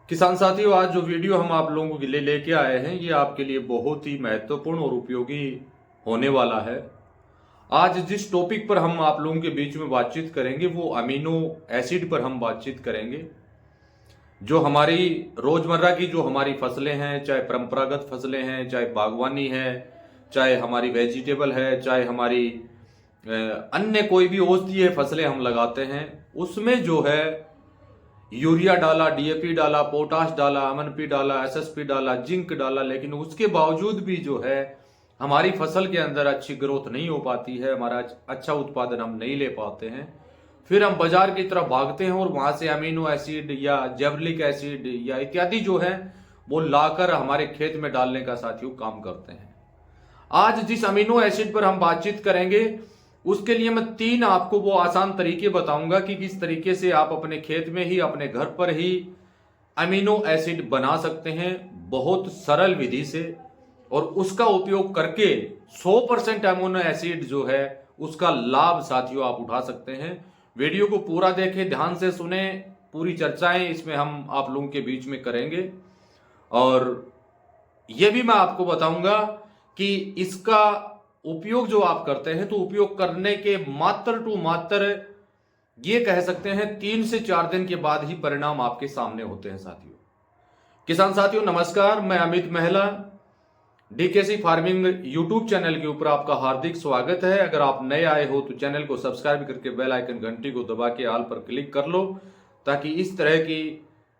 किसान साथियों, आज जो वीडियो हम आप लोगों के लिए लेके आए हैं ये आपके लिए बहुत ही महत्वपूर्ण और उपयोगी होने वाला है। आज जिस टॉपिक पर हम आप लोगों के बीच में बातचीत करेंगे वो अमीनो एसिड पर हम बातचीत करेंगे। जो हमारी रोजमर्रा की जो हमारी फसलें हैं, चाहे परंपरागत फसलें हैं, चाहे बागवानी है, चाहे हमारी वेजिटेबल है, चाहे हमारी अन्य कोई भी औषधीय फसलें हम लगाते हैं, उसमें जो है यूरिया डाला, डीएपी डाला, पोटाश डाला, एमएनपी डाला, एसएसपी डाला, जिंक डाला, लेकिन उसके बावजूद भी जो है हमारी फसल के अंदर अच्छी ग्रोथ नहीं हो पाती है, हमारा अच्छा उत्पादन हम नहीं ले पाते हैं। फिर हम बाजार की तरफ भागते हैं और वहां से अमीनो एसिड या जेबलिक एसिड या इत्यादि जो है वो लाकर हमारे खेत में डालने का साथियों काम करते हैं। आज जिस अमीनो एसिड पर हम बातचीत करेंगे उसके लिए मैं 3 आपको वो आसान तरीके बताऊंगा कि किस तरीके से आप अपने खेत में ही, अपने घर पर ही अमीनो एसिड बना सकते हैं बहुत सरल विधि से, और उसका उपयोग करके 100% अमीनो एसिड जो है उसका लाभ साथियों आप उठा सकते हैं। वीडियो को पूरा देखें, ध्यान से सुने, पूरी चर्चाएं इसमें हम आप लोगों के बीच में करेंगे। और यह भी मैं आपको बताऊंगा कि इसका उपयोग जो आप करते हैं तो उपयोग करने के मात्र ये कह सकते हैं 3 से 4 दिन के बाद ही परिणाम आपके सामने होते हैं। साथियों, किसान साथियों नमस्कार, मैं अमित महला, डीकेसी फार्मिंग यूट्यूब चैनल के ऊपर आपका हार्दिक स्वागत है। अगर आप नए आए हो तो चैनल को सब्सक्राइब करके बेल आइकन घंटी को दबा के ऑल पर क्लिक कर लो, ताकि इस तरह की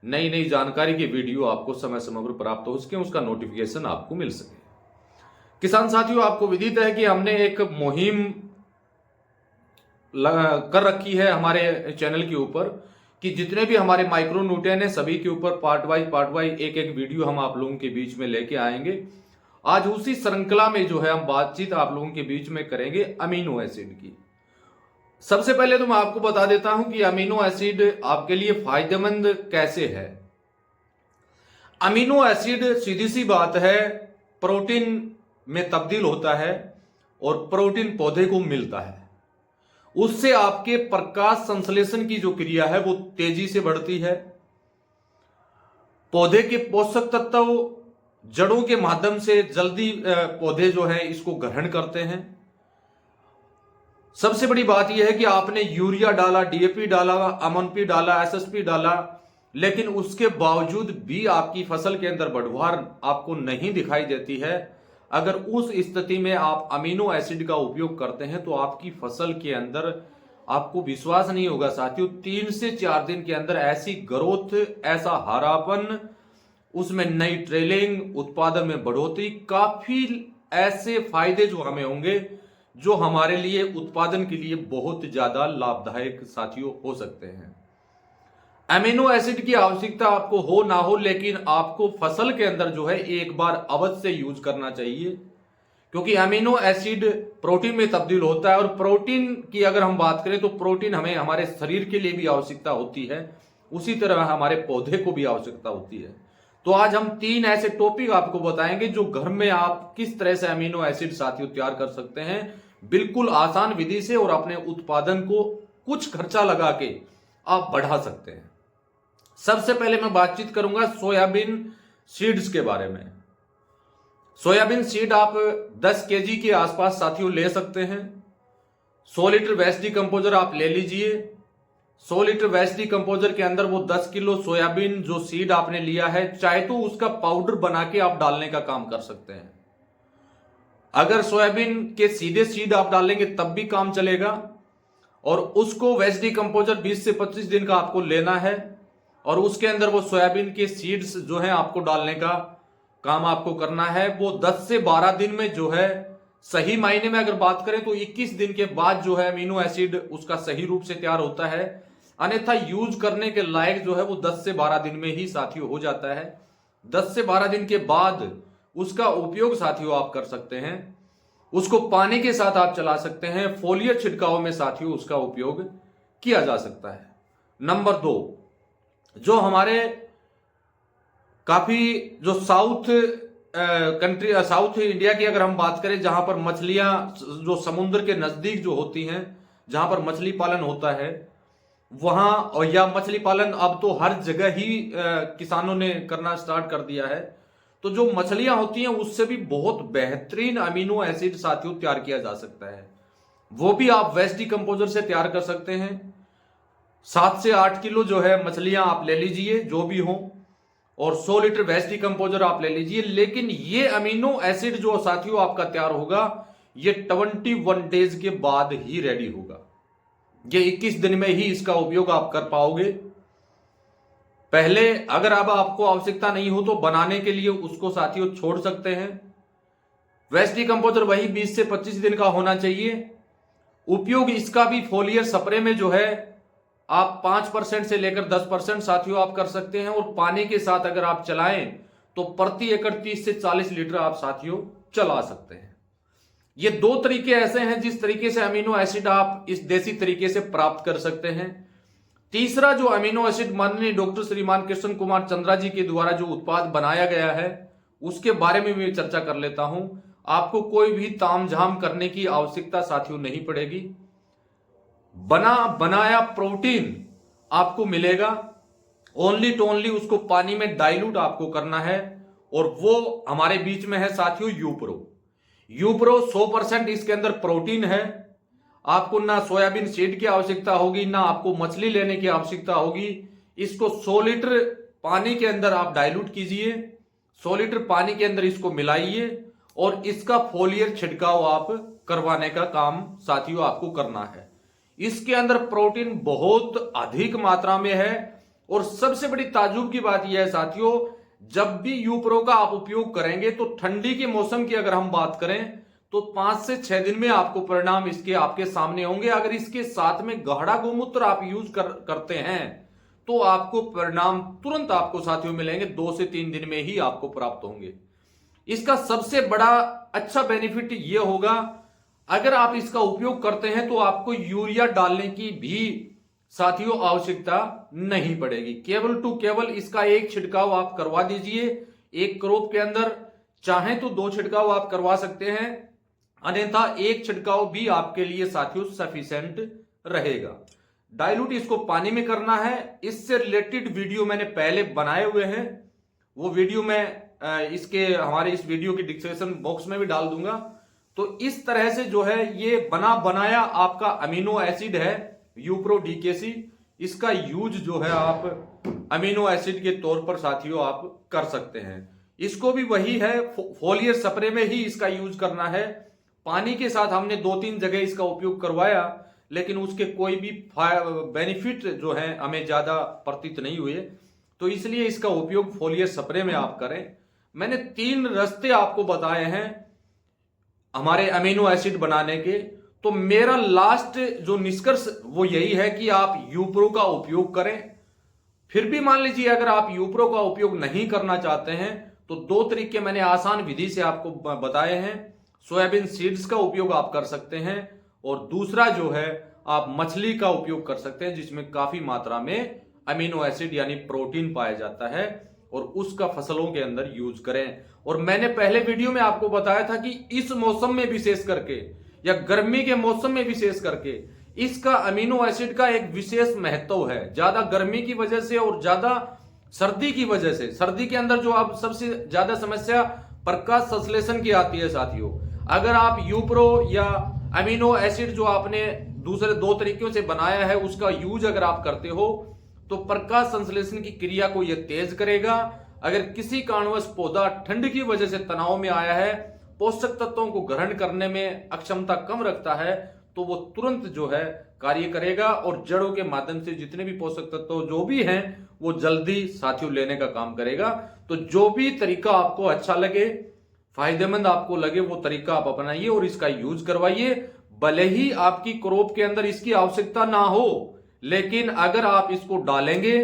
नई नई जानकारी की वीडियो आपको समय समय पर प्राप्त हो सके, उसका नोटिफिकेशन आपको मिल सके। किसान साथियों, आपको विदित है कि हमने एक मुहिम कर रखी है हमारे चैनल के ऊपर कि जितने भी हमारे माइक्रो न्यूट्रिएंट हैं सभी के ऊपर पार्ट वाइज एक एक वीडियो हम आप लोगों के बीच में लेके आएंगे। आज उसी श्रृंखला में जो है हम बातचीत आप लोगों के बीच में करेंगे अमीनो एसिड की। सबसे पहले तो मैं आपको बता देता हूं कि अमीनो एसिड आपके लिए फायदेमंद कैसे है। अमीनो एसिड सीधी सी बात है प्रोटीन में तब्दील होता है और प्रोटीन पौधे को मिलता है, उससे आपके प्रकाश संश्लेषण की जो क्रिया है वो तेजी से बढ़ती है। पौधे के पोषक तत्व जड़ों के माध्यम से जल्दी पौधे जो है इसको ग्रहण करते हैं। सबसे बड़ी बात यह है कि आपने यूरिया डाला, डीएपी डाला, एमएनपी डाला, एसएसपी डाला, लेकिन उसके बावजूद भी आपकी फसल के अंदर बढ़वार आपको नहीं दिखाई देती है। अगर उस स्थिति में आप अमीनो एसिड का उपयोग करते हैं तो आपकी फसल के अंदर आपको विश्वास नहीं होगा साथियों, 3 से 4 दिन के अंदर ऐसी ग्रोथ, ऐसा हरापन, उसमें नई ट्रेलिंग, उत्पादन में बढ़ोतरी, काफी ऐसे फायदे जो हमें होंगे जो हमारे लिए उत्पादन के लिए बहुत ज्यादा लाभदायक साथियों हो सकते हैं। अमीनो एसिड की आवश्यकता आपको हो ना हो, लेकिन आपको फसल के अंदर जो है एक बार अवश्य यूज करना चाहिए, क्योंकि अमीनो एसिड प्रोटीन में तब्दील होता है। और प्रोटीन की अगर हम बात करें तो प्रोटीन हमें हमारे शरीर के लिए भी आवश्यकता होती है, उसी तरह हमारे पौधे को भी आवश्यकता होती है। तो आज हम 3 ऐसे टॉपिक आपको बताएंगे जो घर में आप किस तरह से अमीनो एसिड साथियों तैयार कर सकते हैं बिल्कुल आसान विधि से, और अपने उत्पादन को कुछ खर्चा लगा के आप बढ़ा सकते हैं। सबसे पहले मैं बातचीत करूंगा सोयाबीन सीड्स के बारे में। सोयाबीन सीड आप 10 केजी के आसपास साथियों ले सकते हैं। 100 लीटर वेस्ट डिकम्पोजर आप ले लीजिए। 100 लीटर वेस्ट डिकम्पोजर के अंदर वो 10 किलो सोयाबीन जो सीड आपने लिया है, चाहे तो उसका पाउडर बना के आप डालने का काम कर सकते हैं। अगर सोयाबीन के सीधे सीड आप डालेंगे तब भी काम चलेगा। और उसको वेस्ट डिकम्पोजर 20 से 25 दिन का आपको लेना है, और उसके अंदर वो सोयाबीन के सीड्स जो है आपको डालने का काम आपको करना है। वो 10 से 12 दिन में जो है, सही मायने में अगर बात करें तो 21 दिन के बाद जो है अमीनो एसिड उसका सही रूप से तैयार होता है। अन्यथा यूज करने के लायक जो है वो 10 से 12 दिन में ही साथियों हो जाता है। 10 से 12 दिन के बाद उसका उपयोग साथियों आप कर सकते हैं। उसको पानी के साथ आप चला सकते हैं, फोलियर छिड़काव में साथियों उसका उपयोग किया जा सकता है। नंबर 2, जो हमारे काफी जो साउथ कंट्री, साउथ इंडिया की अगर हम बात करें, जहां पर मछलियां जो समुद्र के नजदीक जो होती हैं, जहां पर मछली पालन होता है, वहां, और या मछली पालन अब तो हर जगह ही किसानों ने करना स्टार्ट कर दिया है। तो जो मछलियां होती हैं उससे भी बहुत बेहतरीन अमीनो एसिड साथियों तैयार किया जा सकता है। वो भी आप वेस्ट डिकम्पोजर से तैयार कर सकते हैं। 7 से 8 किलो जो है मछलियां आप ले लीजिए जो भी हो, और 100 लीटर वेस्ट डिकम्पोजर आप ले लीजिए। लेकिन ये अमीनो एसिड जो साथियों आपका तैयार होगा ये 21 डेज के बाद ही रेडी होगा। ये 21 दिन में ही इसका उपयोग आप कर पाओगे। पहले अगर अब आपको आवश्यकता नहीं हो तो बनाने के लिए उसको साथियों छोड़ सकते हैं। वेस्ट डिकम्पोजर वही 20 से 25 दिन का होना चाहिए। उपयोग इसका भी फोलियर स्प्रे में जो है आप 5% से लेकर 10% साथियों आप कर सकते हैं, और पानी के साथ अगर आप चलाएं तो प्रति एकड़ 30 से 40 लीटर आप साथियों चला सकते हैं। ये दो तरीके ऐसे हैं जिस तरीके से अमीनो एसिड आप इस देसी तरीके से प्राप्त कर सकते हैं। तीसरा जो अमीनो एसिड माननीय डॉक्टर श्रीमान कृष्ण कुमार चंद्रा जी के द्वारा जो उत्पाद बनाया गया है उसके बारे में भी चर्चा कर लेता हूं। आपको कोई भी तामझाम करने की आवश्यकता साथियों नहीं पड़ेगी। बना बनाया प्रोटीन आपको मिलेगा, ओनली टू ओनली उसको पानी में डाइल्यूट आपको करना है, और वो हमारे बीच में है साथियों यूप्रो 100% इसके अंदर प्रोटीन है। आपको ना सोयाबीन सीड की आवश्यकता होगी, ना आपको मछली लेने की आवश्यकता होगी। इसको 100 लीटर पानी के अंदर आप डाइल्यूट कीजिए, 100 लीटर पानी के अंदर इसको मिलाइए, और इसका फोलियर छिड़काव आप करवाने का काम साथियों आपको करना है। इसके अंदर प्रोटीन बहुत अधिक मात्रा में है, और सबसे बड़ी ताज्जुब की बात यह है साथियों, जब भी यूप्रो का आप उपयोग करेंगे तो ठंडी के मौसम की अगर हम बात करें तो 5 से 6 दिन में आपको परिणाम इसके आपके सामने होंगे। अगर इसके साथ में गाढ़ा गोमूत्र आप यूज करते हैं तो आपको परिणाम तुरंत आपको साथियों मिलेंगे, 2 से 3 दिन में ही आपको प्राप्त होंगे। इसका सबसे बड़ा अच्छा बेनिफिट यह होगा, अगर आप इसका उपयोग करते हैं तो आपको यूरिया डालने की भी साथियों आवश्यकता नहीं पड़ेगी। केवल टू केवल इसका एक छिड़काव आप करवा दीजिए एक क्रॉप के अंदर। चाहे तो 2 छिड़काव आप करवा सकते हैं, अन्यथा एक छिड़काव भी आपके लिए साथियों सफिशिएंट रहेगा। डाइल्यूट इसको पानी में करना है। इससे रिलेटेड वीडियो मैंने पहले बनाए हुए हैं, वो वीडियो मैं इसके हमारे इस वीडियो के डिस्क्रिप्शन बॉक्स में भी डाल दूंगा। तो इस तरह से जो है ये बना बनाया आपका अमीनो एसिड है यूप्रो डीकेसी। इसका यूज जो है आप अमीनो एसिड के तौर पर साथियों आप कर सकते हैं। इसको भी वही है, फोलियर स्प्रे में ही इसका यूज करना है। पानी के साथ हमने 2-3 जगह इसका उपयोग करवाया, लेकिन उसके कोई भी बेनिफिट जो है हमें ज्यादा प्रतीत नहीं हुए, तो इसलिए इसका उपयोग फोलियर स्प्रे में आप करें। मैंने 3 रास्ते आपको बताए हैं हमारे अमीनो एसिड बनाने के। तो मेरा लास्ट जो निष्कर्ष वो यही है कि आप यूप्रो का उपयोग करें। फिर भी मान लीजिए अगर आप यूप्रो का उपयोग नहीं करना चाहते हैं तो 2 तरीके मैंने आसान विधि से आपको बताए हैं। सोयाबीन सीड्स का उपयोग आप कर सकते हैं, और दूसरा जो है आप मछली का उपयोग कर सकते हैं जिसमें काफी मात्रा में अमीनो एसिड यानी प्रोटीन पाया जाता है, और उसका फसलों के अंदर यूज करें। और मैंने पहले वीडियो में आपको बताया था कि इस मौसम में विशेष करके या गर्मी के मौसम में विशेष करके इसका अमीनो एसिड का एक विशेष महत्व है। ज्यादा गर्मी की वजह से और ज्यादा सर्दी की वजह से, सर्दी के अंदर जो अब सबसे ज्यादा समस्या प्रकाश संश्लेषण की आती है साथियों। अगर आप यूप्रो या अमीनो एसिड जो आपने दूसरे 2 तरीकों से बनाया है उसका यूज अगर आप करते हो तो प्रकाश संश्लेषण की क्रिया को यह तेज करेगा। अगर किसी कारणवश पौधा ठंड की वजह से तनाव में आया है, पोषक तत्वों को ग्रहण करने में अक्षमता कम रखता है, तो वो तुरंत जो है कार्य करेगा, और जड़ों के माध्यम से जितने भी पोषक तत्व जो भी हैं वो जल्दी साथियों लेने का काम करेगा। तो जो भी तरीका आपको अच्छा लगे, फायदेमंद आपको लगे, वो तरीका आप अपनाइए और इसका यूज करवाइए। भले ही आपकी क्रॉप के अंदर इसकी आवश्यकता ना हो, लेकिन अगर आप इसको डालेंगे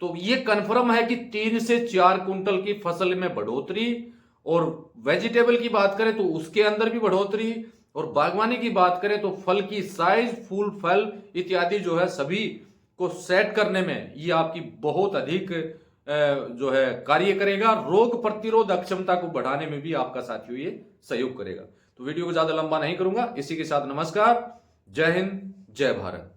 तो ये कन्फर्म है कि 3 से 4 कुंटल की फसल में बढ़ोतरी, और वेजिटेबल की बात करें तो उसके अंदर भी बढ़ोतरी, और बागवानी की बात करें तो फल की साइज, फूल, फल इत्यादि जो है सभी को सेट करने में ये आपकी बहुत अधिक जो है कार्य करेगा। रोग प्रतिरोध क्षमता को बढ़ाने में भी आपका साथियों ये सहयोग करेगा। तो वीडियो को ज्यादा लंबा नहीं करूंगा, इसी के साथ नमस्कार, जय हिंद, जय भारत।